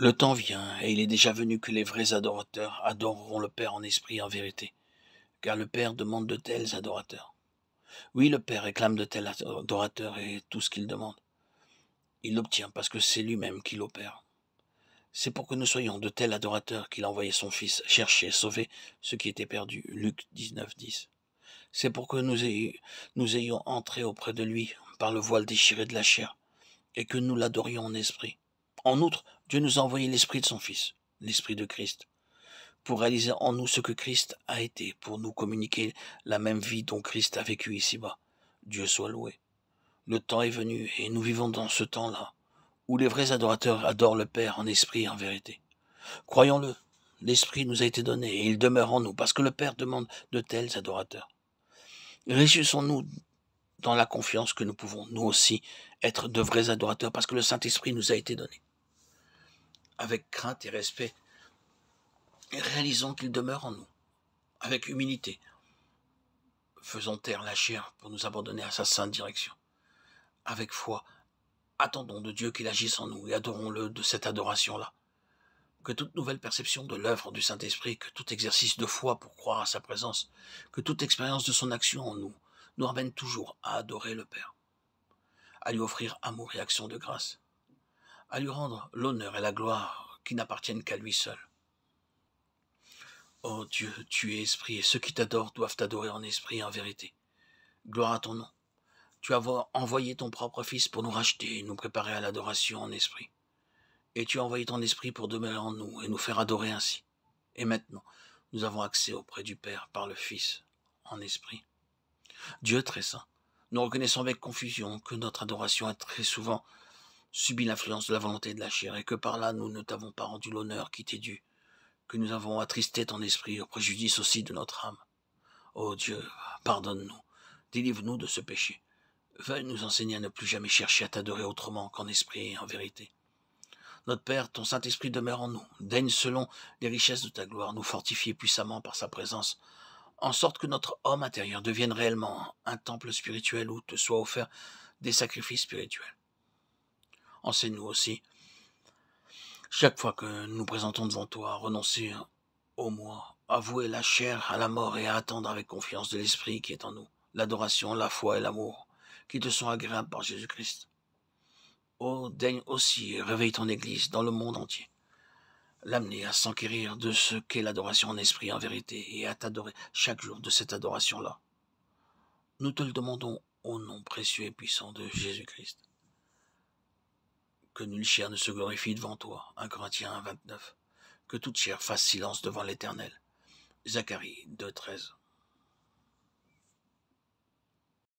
Le temps vient, et il est déjà venu que les vrais adorateurs adoreront le Père en esprit et en vérité, car le Père demande de tels adorateurs. Oui, le Père réclame de tels adorateurs et tout ce qu'il demande. Il l'obtient parce que c'est lui-même qui l'opère. C'est pour que nous soyons de tels adorateurs qu'il a envoyé son Fils chercher et sauver ceux qui étaient perdus. Luc 19:10. C'est pour que nous ayons entré auprès de lui par le voile déchiré de la chair, et que nous l'adorions en esprit. En outre, Dieu nous a envoyé l'Esprit de son Fils, l'Esprit de Christ, pour réaliser en nous ce que Christ a été, pour nous communiquer la même vie dont Christ a vécu ici-bas. Dieu soit loué. Le temps est venu, et nous vivons dans ce temps-là, où les vrais adorateurs adorent le Père en esprit et en vérité. Croyons-le, l'Esprit nous a été donné, et il demeure en nous, parce que le Père demande de tels adorateurs. Réjouissons-nous dans la confiance que nous pouvons, nous aussi, être de vrais adorateurs, parce que le Saint-Esprit nous a été donné. Avec crainte et respect, réalisons qu'il demeure en nous, avec humilité. Faisons taire la chair pour nous abandonner à sa sainte direction. Avec foi, attendons de Dieu qu'il agisse en nous et adorons-le de cette adoration-là. Que toute nouvelle perception de l'œuvre du Saint-Esprit, que tout exercice de foi pour croire à sa présence, que toute expérience de son action en nous, nous ramène toujours à adorer le Père, à lui offrir amour et action de grâce, à lui rendre l'honneur et la gloire qui n'appartiennent qu'à lui seul. Ô Dieu, tu es esprit, et ceux qui t'adorent doivent t'adorer en esprit et en vérité. Gloire à ton nom. Tu as envoyé ton propre Fils pour nous racheter et nous préparer à l'adoration en esprit. Et tu as envoyé ton esprit pour demeurer en nous et nous faire adorer ainsi. Et maintenant, nous avons accès auprès du Père par le Fils en esprit. Dieu très saint, nous reconnaissons avec confusion que notre adoration a très souvent subi l'influence de la volonté de la chair et que par là nous ne t'avons pas rendu l'honneur qui t'est dû, que nous avons attristé ton esprit au préjudice aussi de notre âme. Ô Dieu, pardonne-nous, délivre-nous de ce péché. Veuille nous enseigner à ne plus jamais chercher à t'adorer autrement qu'en esprit et en vérité. Notre Père, ton Saint-Esprit demeure en nous. Daigne, selon les richesses de ta gloire, nous fortifier puissamment par sa présence, en sorte que notre homme intérieur devienne réellement un temple spirituel où te soient offerts des sacrifices spirituels. Enseigne-nous aussi, chaque fois que nous nous présentons devant toi, à renoncer au moi, à vouer la chair à la mort et à attendre avec confiance de l'Esprit qui est en nous, l'adoration, la foi et l'amour, qui te sont agréables par Jésus-Christ. Oh, daigne aussi réveiller ton Église dans le monde entier, l'amener à s'enquérir de ce qu'est l'adoration en esprit et en vérité, et à t'adorer chaque jour de cette adoration-là. Nous te le demandons au nom précieux et puissant de Jésus-Christ. Que nulle chair ne se glorifie devant toi. 1 Corinthiens 29. Que toute chair fasse silence devant l'Éternel. Zacharie 2:13.